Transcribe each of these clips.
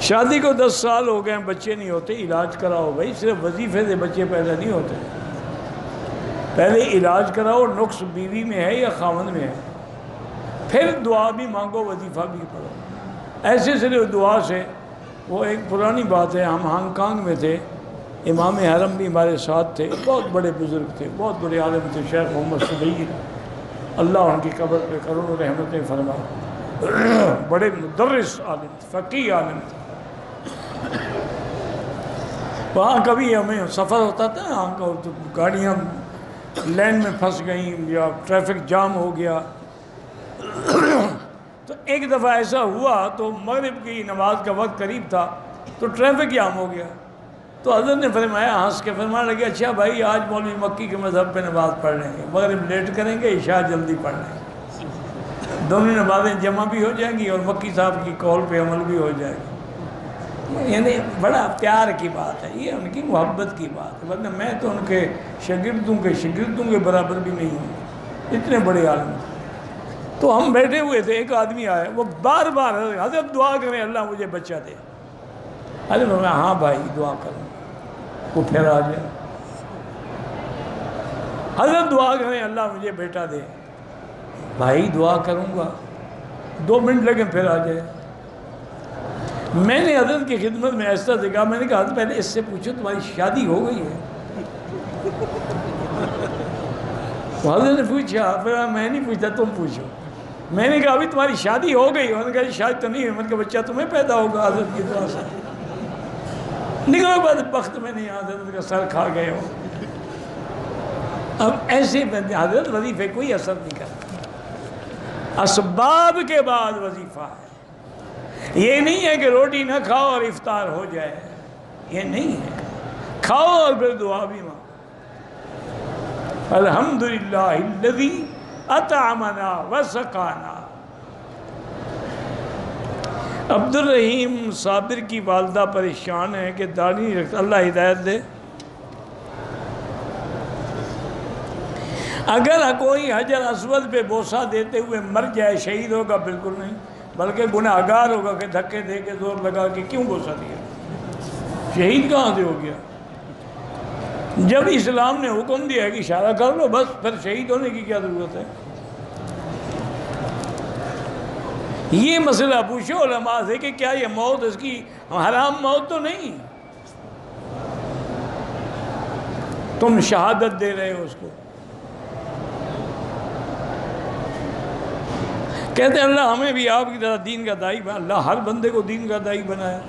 شادی کو 10 سال ہو گئے ہیں، بچے نہیں ہوتے، علاج کراؤ بھائی، صرف وظیفے سے بچے پیدا نہیں ہوتے، پہلے علاج کراؤ، نقص بیوی میں ہے یا خاوند میں ہے، پھر دعا بھی مانگو، وظیفہ بھی پڑھو۔ ایسے صرف دعا سے، وہ ایک پرانی بات ہے، ہم ہانگ کانگ میں تھے، امام حرم بھی ہمارے ساتھ تھے، بہت بڑے بزرگ تھے، بہت بڑے عالم تھے، شیخ محمد سبیر، اللہ ان کی قبر پہ کروڑوں رحمتیں فرمائے، بڑے مدرس عالم تھے، فقیہ عالم تھے۔ وہاں کبھی ہمیں سفر ہوتا تھا، وہاں کا تو گاڑیاں لین میں پھنس گئیں یا ٹریفک جام ہو گیا، تو ایک دفعہ ایسا ہوا تو مغرب کی نماز کا وقت قریب تھا تو ٹریفک جام ہو گیا، تو حضرت نے فرمایا، ہنس کے فرمانے لگے، اچھا بھائی آج مولوی مکی کے مذہب پہ نماز پڑھ لیں گے، مغرب لیٹ کریں گے، عشاء جلدی پڑھ لیں گے، دونوں نمازیں جمع بھی ہو جائیں گی اور مکی صاحب کی قول پہ عمل بھی ہو جائے گا۔ یعنی بڑا پیار کی بات ہے، یہ ان کی محبت کی بات ہے، ورنہ میں تو ان کے شاگردوں کے برابر بھی نہیں ہوں، اتنے بڑے عالم تھے۔ تو ہم بیٹھے ہوئے تھے، ایک آدمی آیا، وہ بار بار حضرت دعا کریں اللہ مجھے بچہ دے، حضرت میں ہاں بھائی دعا کروں، وہ پھر آ جائے، حضرت دعا کریں اللہ مجھے بیٹا دے، بھائی دعا کروں گا، 2 منٹ لگے پھر آ جائے۔ میں نے حضرت کی خدمت میں ایسا دیکھا، میں نے کہا حضرت پہلے اس سے پوچھو تمہاری شادی ہو گئی ہے؟ تو حضرت نے پوچھا، پھر میں نہیں پوچھتا تم پوچھو، میں نے کہا ابھی تمہاری شادی ہو گئی؟ انہوں نے کہا شاید تو نہیں ہے، میں نے کہا بچہ تمہیں پیدا ہوگا حضرت کی دعا سے، نکلو بعد وقت میں نہیں، حضرت کا سر کھا گئے ہو۔ اب ایسے بندے حضرت وظیفے کوئی اثر نہیں کرتا، اسباب کے بعد وظیفہ ہے، یہ نہیں ہے کہ روٹی نہ کھاؤ اور افطار ہو جائے، یہ نہیں ہے، کھاؤ اور پھر دعا بھی مانگو۔ الحمدللہ الذی اطعمنا وسقانا۔ عبد الرحیم صابر کی والدہ پریشان ہے کہ داڑھی نہیں رکھتا، اللہ ہدایت دے۔ اگر کوئی حجر اسود پہ بوسہ دیتے ہوئے مر جائے شہید ہوگا؟ بالکل نہیں، بلکہ گناہگار ہوگا کہ دھکے دے کے زور لگا کے کیوں بوسہ دیا، شہید کہاں سے ہو گیا؟ جب اسلام نے حکم دیا ہے کہ اشارہ کر لو بس، پھر شہید ہونے کی کیا ضرورت ہے؟ یہ مسئلہ پوچھو علماء سے کہ کیا یہ موت اس کی حرام موت تو نہیں، تم شہادت دے رہے ہو اس کو۔ کہتے ہیں اللہ ہمیں بھی آپ کی طرح دین کا داعی بنا، اللہ ہر بندے کو دین کا داعی بنایا۔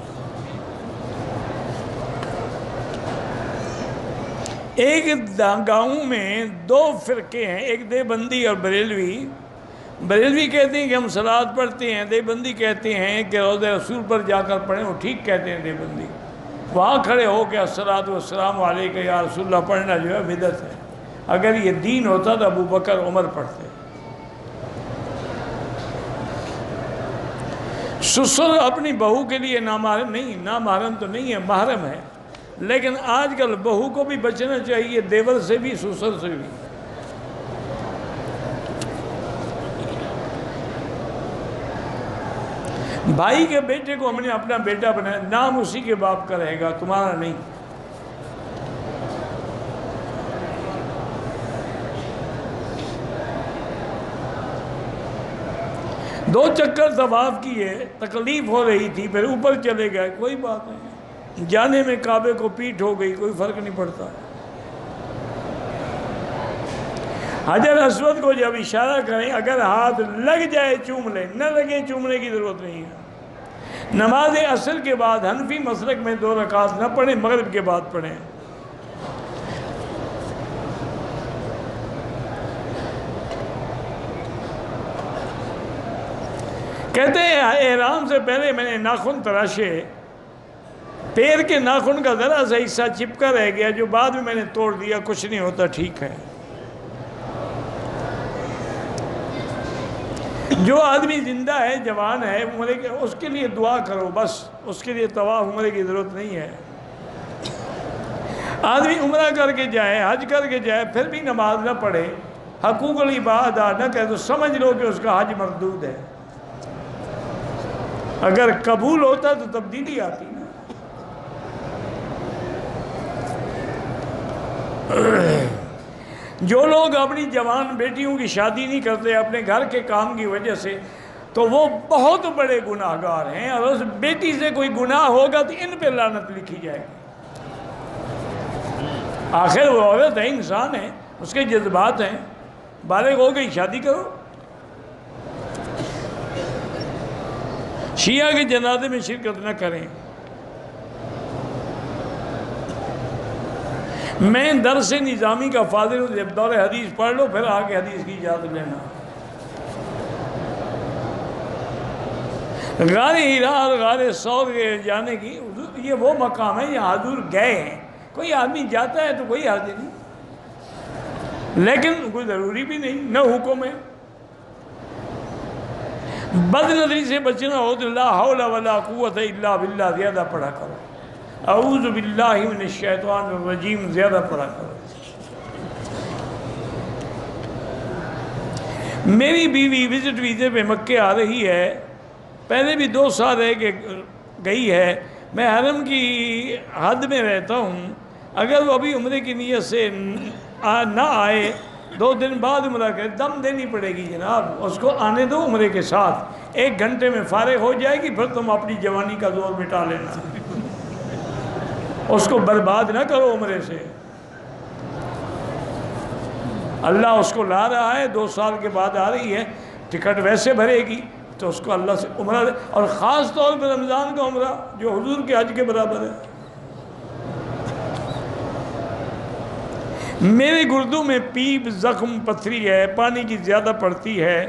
ایک گاؤں میں 2 فرقے ہیں، ایک دیوبندی اور بریلوی۔ بریلوی کہتے ہیں کہ ہم صلوات پڑھتے ہیں، دیوبندی کہتے ہیں کہ روضہ رسول پر جا کر پڑھیں، وہ ٹھیک کہتے ہیں دیوبندی، وہاں کھڑے ہو کے الصلاۃ والسلام علیک یا رسول اللہ پڑھنا جو ہے بدعت ہے، اگر یہ دین ہوتا تو ابو بکر عمر پڑھتے۔ سسر اپنی بہو کے لیے نامحرم نہیں، نامحرم تو نہیں ہے، محرم ہے، لیکن آج کل بہو کو بھی بچنا چاہیے، دیور سے بھی سسر سے بھی۔ بھائی کے بیٹے کو ہم نے اپنا بیٹا بنایا، نام اسی کے باپ کا رہے گا، تمہارا نہیں۔ دو چکر طواف کیے، تکلیف ہو رہی تھی، پھر اوپر چلے گئے، کوئی بات نہیں، جانے میں کعبے کو پیٹ ہو گئی، کوئی فرق نہیں پڑتا۔ حجر اسود کو جب اشارہ کریں، اگر ہاتھ لگ جائے چوم لیں، نہ لگے چومنے کی ضرورت نہیں ہے۔ نماز عصر کے بعد حنفی مسلک میں 2 رکعت نہ پڑھیں، مغرب کے بعد پڑھیں۔ کہتے ہیں احرام سے پہلے میں نے ناخن تراشے، پیر کے ناخن کا ذرا سا حصہ چپکا رہ گیا جو بعد میں نے توڑ دیا، کچھ نہیں ہوتا، ٹھیک ہے۔ جو آدمی زندہ ہے، جوان ہے، عمرے کے، اس کے لیے دعا کرو بس، اس کے لیے طواف عمرے کی ضرورت نہیں ہے۔ آدمی عمرہ کر کے جائے، حج کر کے جائے، پھر بھی نماز نہ پڑھے، حقوق العباد ادا نہ کرے، تو سمجھ لو کہ اس کا حج مردود ہے۔ اگر قبول ہوتا تو تبدیلی آتی نا۔ جو لوگ اپنی جوان بیٹیوں کی شادی نہیں کرتے اپنے گھر کے کام کی وجہ سے، تو وہ بہت بڑے گناہ گار ہیں، اور اس بیٹی سے کوئی گناہ ہوگا تو ان پہ لعنت لکھی جائے گی۔ آخر وہ عورت ہے، انسان ہے، اس کے جذبات ہیں، بالغ ہو گئی شادی کرو۔ شیعہ کے جنازے میں شرکت نہ کریں۔ میں درس نظامی کا فاضل ہوں، جب دور حدیث پڑھ لو پھر آگے حدیث کی اجازت لینا۔ غار ہیرا اور غار ثور کے جانے کی یہ وہ مقام ہے جہاں حضور گئے ہیں۔ کوئی آدمی جاتا ہے تو کوئی حرج نہیں، لیکن کوئی ضروری بھی نہیں، نہ حکم ہے۔ بد نظری سے بچنا ہو تو لا حول ولا قوت الا باللہ زیادہ پڑھا کرو، اعوذ باللہ من الشیطان الرجیم زیادہ پڑھا کرو۔ میری بیوی وزٹ ویزے پہ مکے آ رہی ہے، پہلے بھی 2 سال رہ کے گئی ہے۔ میں حرم کی حد میں رہتا ہوں، اگر وہ ابھی عمرے کی نیت سے نہ آئے 2 دن بعد عمرہ کرے، دم دینی پڑے گی جناب، اس کو آنے دو عمرے کے ساتھ، 1 گھنٹے میں فارغ ہو جائے گی، پھر تم اپنی جوانی کا زور مٹا لینا، اس کو برباد نہ کرو عمرے سے۔ اللہ اس کو لا رہا ہے، 2 سال کے بعد آ رہی ہے، ٹکٹ ویسے بھرے گی تو اس کو اللہ سے عمرہ دے، اور خاص طور پر رمضان کا عمرہ جو حضور کے حج کے برابر ہے۔ میرے گردوں میں پیپ، زخم، پتھری ہے، پانی کی زیادہ پڑتی ہے،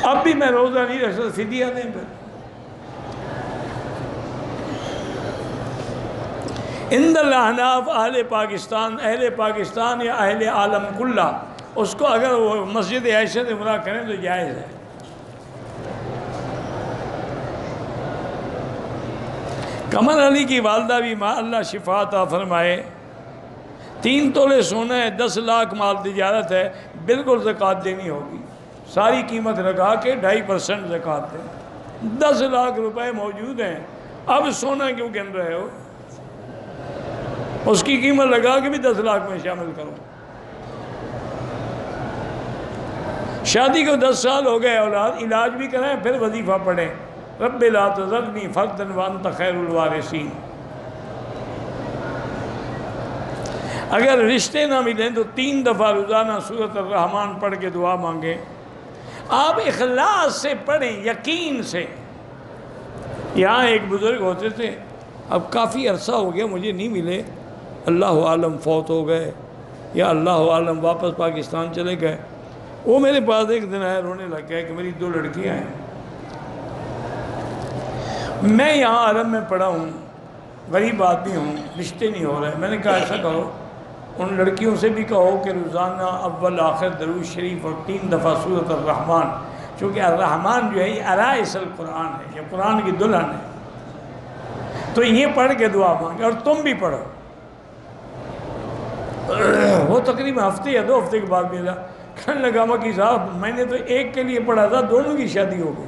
اب بھی میں روزہ نہیں رکھ سکتا، فدیہ دیں پھر۔ عند الاحناف اہل پاکستان یا اہل عالم کلہ، اس کو اگر وہ مسجد عائشہ سے عمرہ کریں تو جائز ہے۔ قمر علی کی والدہ بھی ماں اللہ شفا عطا فرمائے، 3 تولے سونا ہے، 10 لاکھ مال تجارت ہے، بالکل زکوٰۃ دینی ہوگی، ساری قیمت لگا کے 2.5% زکوٰۃ دیں۔ 10 لاکھ روپے موجود ہیں، اب سونا کیوں گن رہے ہو؟ اس کی قیمت لگا کے بھی 10 لاکھ میں شامل کرو۔ شادی کو 10 سال ہو گئے، اولاد علاج بھی کریں، پھر وظیفہ پڑھیں، رب لا تذرنی فردا وانت خیر الوارثین۔ اگر رشتے نہ ملیں تو 3 دفعہ روزانہ سورۃ الرحمن پڑھ کے دعا مانگیں۔ آپ اخلاص سے پڑھیں، یقین سے۔ یہاں ایک بزرگ ہوتے تھے، اب کافی عرصہ ہو گیا مجھے نہیں ملے، اللہ عالم فوت ہو گئے یا اللہ عالم واپس پاکستان چلے گئے۔ وہ میرے پاس ایک دن آیا، رونے لگ گیا کہ میری 2 لڑکیاں ہیں، میں یہاں حرم میں پڑھا ہوں، غریب آدمی ہوں، رشتے نہیں ہو رہے۔ میں نے کہا ایسا کرو، ان لڑکیوں سے بھی کہو کہ روزانہ اول آخر درود شریف اور 3 دفعہ سورۃ الرحمن، چونکہ الرحمن جو ہے یہ عرائس القرآن ہے، یہ قرآن کی دلہن ہے، تو یہ پڑھ کے دعا مانگے، اور تم بھی پڑھو۔ وہ تقریباً ہفتے یا 2 ہفتے کے بعد ملا، کہنے لگا مکی صاحب میں نے تو ایک کے لیے پڑھا تھا، دونوں کی شادی ہو گئی۔